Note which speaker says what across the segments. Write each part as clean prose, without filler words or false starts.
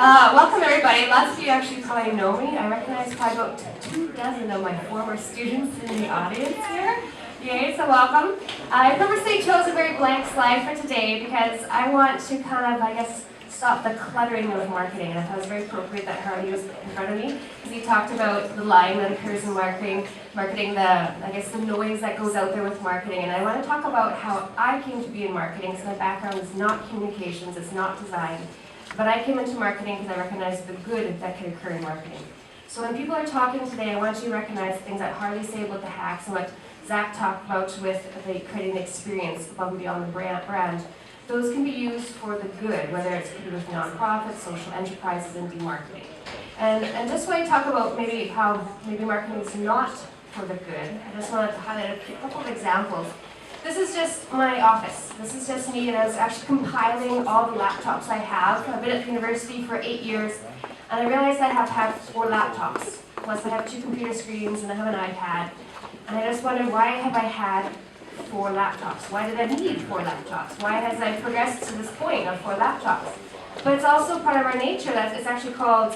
Speaker 1: Welcome everybody. Lots of you actually probably know me. I recognize probably about 24 of my former students in the audience here. Yay, so welcome. I purposely chose a very blank slide for today because I want to kind of, stop the cluttering of marketing. And I thought it was very appropriate that Harley was in front of me because he talked about the lying that occurs in marketing, the noise that goes out there with marketing. And I want to talk about how I came to be in marketing because my background is not communications, it's not design. But I came into marketing because I recognized the good that can occur in marketing. So when people are talking today, I want you to recognize things that Harley said about the hacks and what Zach talked about with creating an experience above and beyond the brand. Those can be used for the good, whether it's with nonprofits, social enterprises, and marketing. And just when I talk about how marketing is not for the good, I just want to highlight a couple of examples. This is just my office. This is just me, and I was actually compiling all the laptops I have. I've been at the university for 8 years, and I realized I have to have 4 laptops. Plus I have 2 computer screens, and I have an iPad. And I just wondered, why have I had 4 laptops? Why did I need 4 laptops? Why has I progressed to this point of 4 laptops? But it's also part of our nature that it's actually called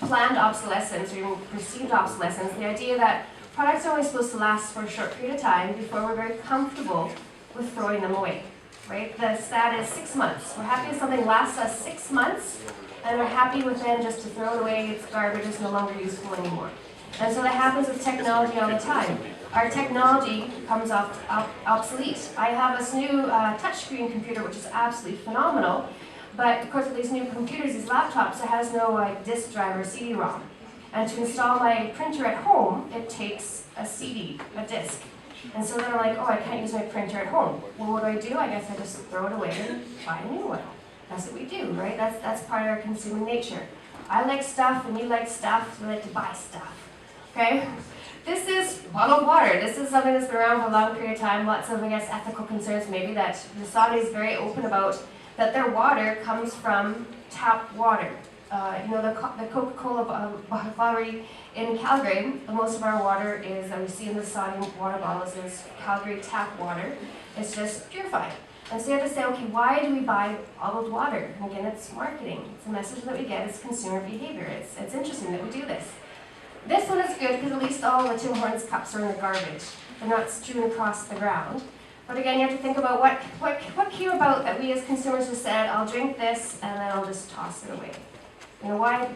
Speaker 1: planned obsolescence or even perceived obsolescence. The idea that products are only supposed to last for a short period of time before we're very comfortable with throwing them away, right? The stat is 6 months. We're happy if something lasts us 6 months, and we're happy with then just to throw it away, it's garbage, it's no longer useful anymore. And so that happens with technology all the time. Our technology becomes obsolete. I have this new touchscreen computer, which is absolutely phenomenal, but of course with these new computers, these laptops, it has no disk drive or CD-ROM. And to install my printer at home, it takes a CD, a disk. And so then I'm like, oh, I can't use my printer at home. Well, what do? I guess I just throw it away and buy a new one. That's what we do, right? That's part of our consuming nature. I like stuff and you like stuff, so we like to buy stuff. Okay? This is bottled water. This is something that's been around for a long period of time. Lots of, ethical concerns maybe that the Saudi is very open about, that their water comes from tap water. The Coca-Cola bottlery in Calgary, most of our water is, that we see in the Saudi water bottles, is Calgary tap water. It's just purified. And so you have to say, okay, why do we buy bottled water? And again, it's marketing. It's a message that we get, it's consumer behavior. It's interesting that we do this. This one is good because at least all the Tim Hortons cups are in the garbage. They're not strewn across the ground. But again, you have to think about what came about that we as consumers just said, I'll drink this and then I'll just toss it away. Why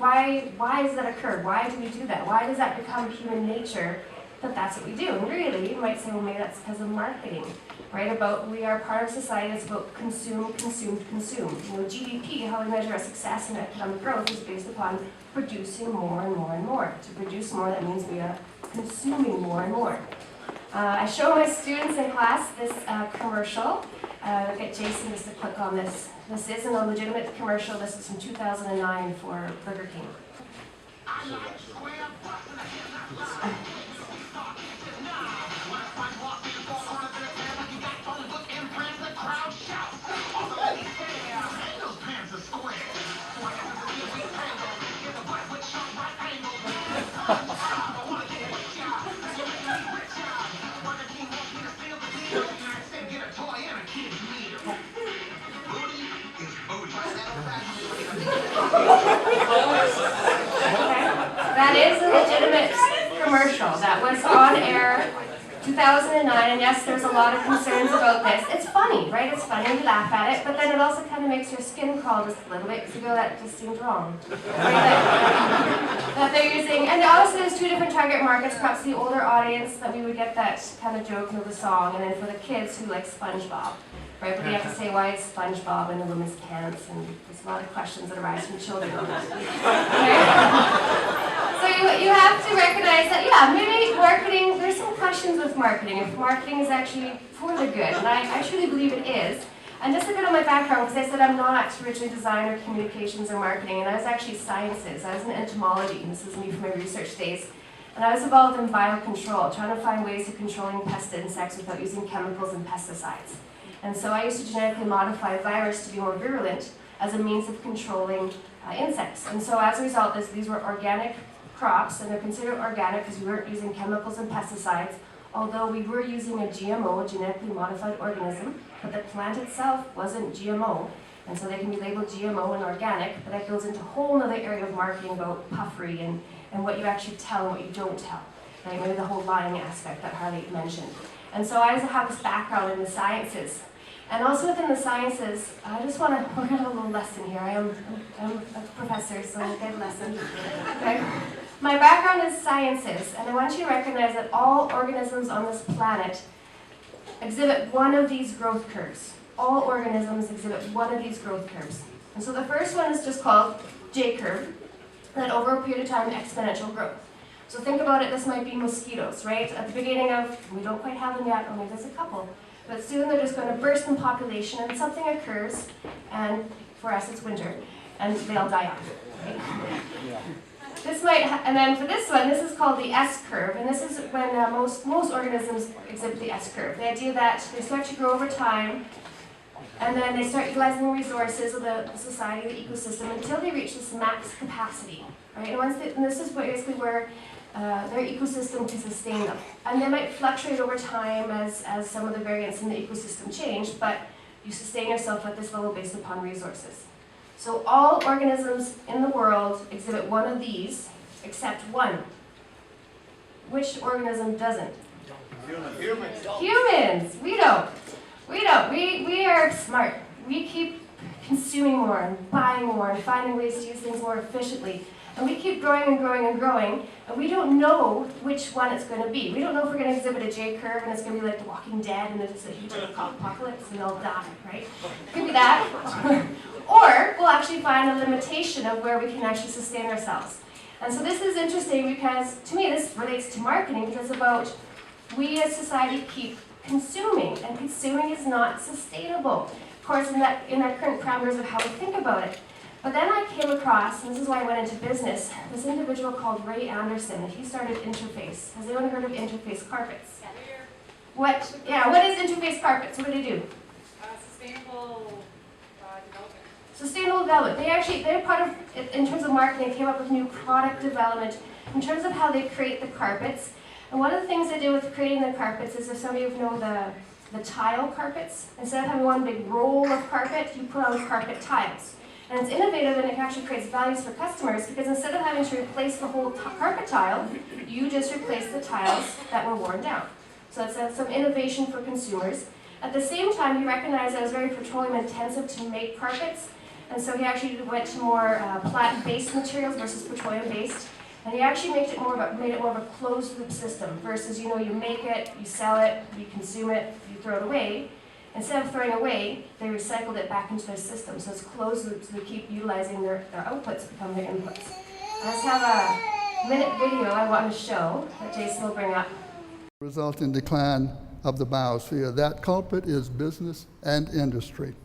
Speaker 1: does that occur? Why do we do that? Why does that become human nature that that's what we do? And really, you might say, well, maybe that's because of marketing, right? We are part of society that's about consume. GDP, how we measure our success and economic growth, is based upon producing more and more and more. To produce more, that means we are consuming more and more. I show my students in class this commercial. I'll get Jason just to click on this. This isn't a legitimate commercial. This is from 2009 for Burger King. That is a legitimate commercial that was on air 2009, and yes, there's a lot of concerns about this. It's funny, right? It's funny, we laugh at it, but then it also kind of makes your skin crawl just a little bit because you go, that just seems wrong. Right? That they're using, and obviously there's 2 different target markets, perhaps the older audience that we would get that kind of joke of the song, and then for the kids who like SpongeBob. Right, but you have to say, why is SpongeBob in the women's pants? And there's a lot of questions that arise from children on that. So you have to recognize that, maybe marketing, there's some questions with marketing. If marketing is actually for the good, and I truly believe it is. And just a bit on my background, because I said I'm not originally design or communications or marketing, and I was actually sciences. I was in entomology, and this is me from my research days. And I was involved in biocontrol, trying to find ways of controlling pest insects without using chemicals and pesticides. And so I used to genetically modify a virus to be more virulent as a means of controlling insects. And so as a result, these were organic crops, and they're considered organic because we weren't using chemicals and pesticides, although we were using a GMO, a genetically modified organism, but the plant itself wasn't GMO. And so they can be labeled GMO and organic, but that goes into a whole other area of marketing about puffery and what you actually tell and what you don't tell. Right? Maybe the whole lying aspect that Harley mentioned. And so I also have this background in the sciences. And also within the sciences, I just want to, we're going to have a little lesson here. I'm a professor, so a good lesson. Okay. My background is sciences, and I want you to recognize that all organisms on this planet exhibit one of these growth curves. All organisms exhibit one of these growth curves. And so the first one is just called J-curve, that over a period of time, exponential growth. So think about it, this might be mosquitoes, right? At the beginning of, we don't quite have them yet, only there's a couple. But soon they're just going to burst in population and something occurs, and for us it's winter, and they all die off, right? Yeah. This might, and then for this one, this is called the S-curve, and this is when most organisms exhibit the S-curve. The idea that they start to grow over time, and then they start utilizing the resources of the society, the ecosystem, until they reach this max capacity, right? And this is basically where their ecosystem can sustain them. And they might fluctuate over time as some of the variants in the ecosystem change, but you sustain yourself at this level based upon resources. So all organisms in the world exhibit one of these, except one. Which organism doesn't? Humans. Humans! We don't. We are smart. We keep consuming more and buying more and finding ways to use things more efficiently. And we keep growing and growing and growing, and we don't know which one it's going to be. We don't know if we're going to exhibit a J-curve and it's going to be like The Walking Dead and it's a huge apocalypse and they'll die, right? It could be that. Or we'll actually find a limitation of where we can actually sustain ourselves. And so this is interesting because, to me, this relates to marketing because it's about we as society keep consuming, and consuming is not sustainable. Of course, in our current parameters of how we think about it. But then I came across, and this is why I went into business, this individual called Ray Anderson, and he started Interface. Has anyone heard of Interface Carpets? What is Interface Carpets? What do they do?
Speaker 2: Sustainable development.
Speaker 1: Sustainable development. They're part of, in terms of marketing, came up with new product development in terms of how they create the carpets. And one of the things they do with creating the carpets is, if some of you know the tile carpets, instead of having one big roll of carpet, you put on carpet tiles. And it's innovative and it actually creates values for customers because instead of having to replace the whole carpet tile, you just replace the tiles that were worn down. So that's some innovation for consumers. At the same time, he recognized that it was very petroleum intensive to make carpets, and so he actually went to more plant-based materials versus petroleum-based. And he actually made it more of a closed-loop system versus, you make it, you sell it, you consume it, you throw it away. Instead of throwing away, they recycled it back into their system. So it's closed loop, so they keep utilizing their outputs become their inputs. I just have a minute video I want to show that Jason will bring up.
Speaker 3: Resulting decline of the biosphere. That culprit is business and industry,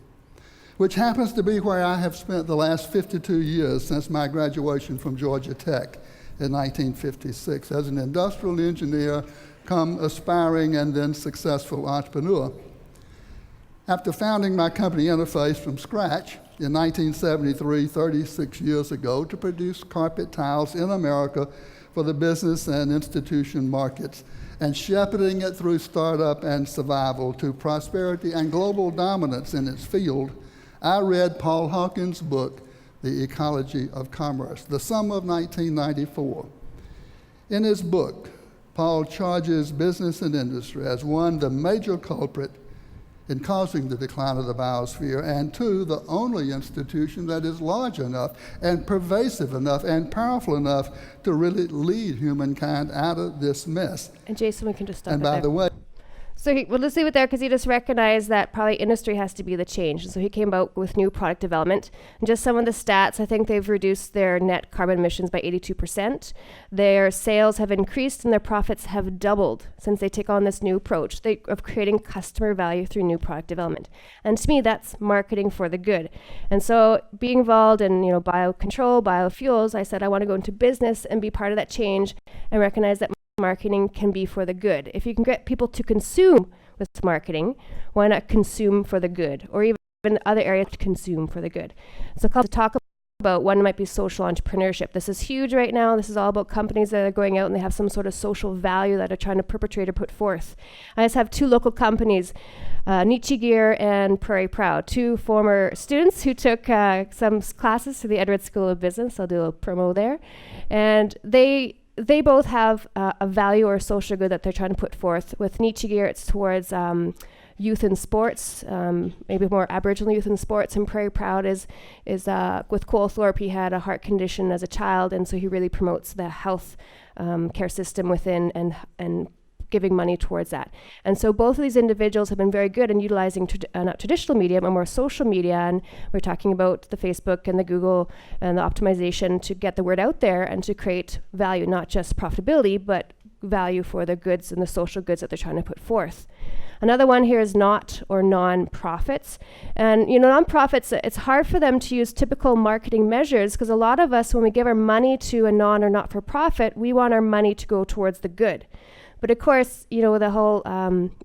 Speaker 3: which happens to be where I have spent the last 52 years since my graduation from Georgia Tech in 1956 as an industrial engineer, come aspiring and then successful entrepreneur. After founding my company Interface from scratch in 1973, 36 years ago, to produce carpet tiles in America for the business and institution markets, and shepherding it through startup and survival to prosperity and global dominance in its field, I read Paul Hawkins' book, The Ecology of Commerce, the summer of 1994. In his book, Paul charges business and industry as one, the major culprit in causing the decline of the biosphere, and two, the only institution that is large enough and pervasive enough and powerful enough to really lead humankind out of this mess.
Speaker 1: And Jason, we can just stop
Speaker 3: and by
Speaker 1: there.
Speaker 3: the way,
Speaker 1: So we'll just leave it there because he just recognized that probably industry has to be the change. And so he came out with new product development. And just some of the stats, I think they've reduced their net carbon emissions by 82%. Their sales have increased and their profits have doubled since they take on this new approach of creating customer value through new product development. And to me, that's marketing for the good. And so being involved in biocontrol, biofuels, I said I want to go into business and be part of that change and recognize that marketing can be for the good. If you can get people to consume with marketing, why not consume for the good? Or even other areas to consume for the good. So to talk about. One might be social entrepreneurship. This is huge right now. This is all about companies that are going out and they have some sort of social value that are trying to perpetrate or put forth. I just have two local companies, Nietzsche Gear and Prairie Proud, two former students who took some classes to the Edwards School of Business. I'll do a little promo there. And they both have a value or a social good that they're trying to put forth. With Nietzsche Gear, it's towards youth in sports, maybe more Aboriginal youth in sports, and Prairie Proud is with Cole Thorpe. He had a heart condition as a child, and so he really promotes the health care system within and giving money towards that. And so both of these individuals have been very good in utilizing not traditional media, but more social media, and we're talking about the Facebook and the Google and the optimization to get the word out there and to create value, not just profitability, but value for the goods and the social goods that they're trying to put forth. Another one here is not or non-profits. And non-profits, it's hard for them to use typical marketing measures because a lot of us, when we give our money to a non or not-for-profit, we want our money to go towards the good. But of course, the whole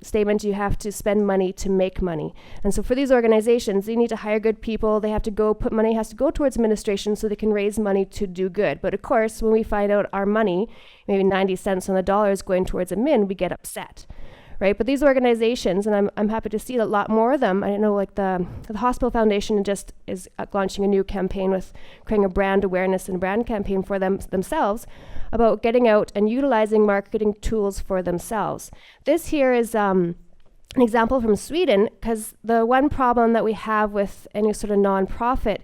Speaker 1: statement, you have to spend money to make money. And so for these organizations, they need to hire good people. They have to money has to go towards administration so they can raise money to do good. But of course, when we find out our money, maybe 90 cents on the dollar is going towards a min, we get upset. Right, but these organizations, and I'm happy to see a lot more of them. I know, like the Hospital Foundation just is launching a new campaign with creating a brand awareness and brand campaign for themselves about getting out and utilizing marketing tools for themselves. This here is an example from Sweden, because the one problem that we have with any sort of nonprofit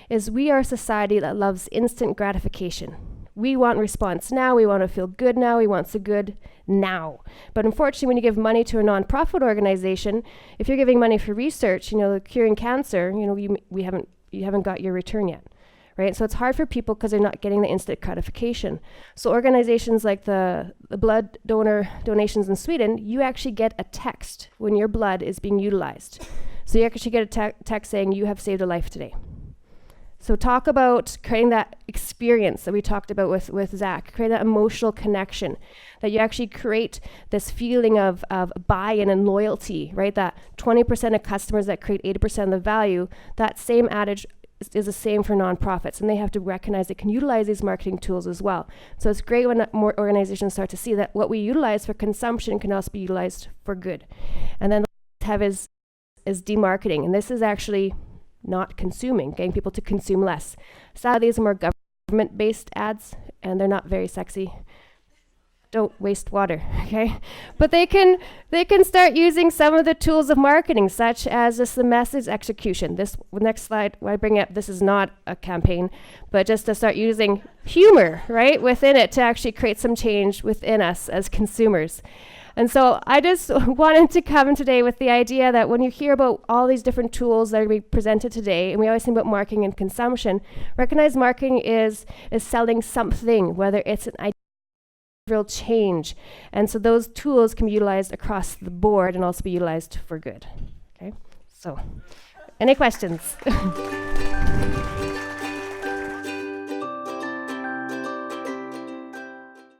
Speaker 1: is we are a society that loves instant gratification. We want response now, we want to feel good now, we want the good now. But unfortunately, when you give money to a nonprofit organization, if you're giving money for research, curing cancer, you haven't got your return yet, right? So it's hard for people because they're not getting the instant gratification. So organizations like the blood donor donations in Sweden, you actually get a text when your blood is being utilized. So you actually get a text saying you have saved a life today. So talk about creating that experience that we talked about with Zach, create that emotional connection, that you actually create this feeling of buy-in and loyalty, right? That 20% of customers that create 80% of the value, that same adage is the same for nonprofits, and they have to recognize they can utilize these marketing tools as well. So it's great when more organizations start to see that what we utilize for consumption can also be utilized for good. And then the have is demarketing, and this is actually not consuming, getting people to consume less. Some of these are more government-based ads, and they're not very sexy. Don't waste water, okay? But they can start using some of the tools of marketing, such as just the message execution. This next slide, when I bring up, this is not a campaign, but just to start using humor, right, within it to actually create some change within us as consumers. And so I just wanted to come today with the idea that when you hear about all these different tools that are being presented today, and we always think about marketing and consumption, recognize marketing is selling something, whether it's an idea, real change. And so those tools can be utilized across the board and also be utilized for good. Okay, so any questions?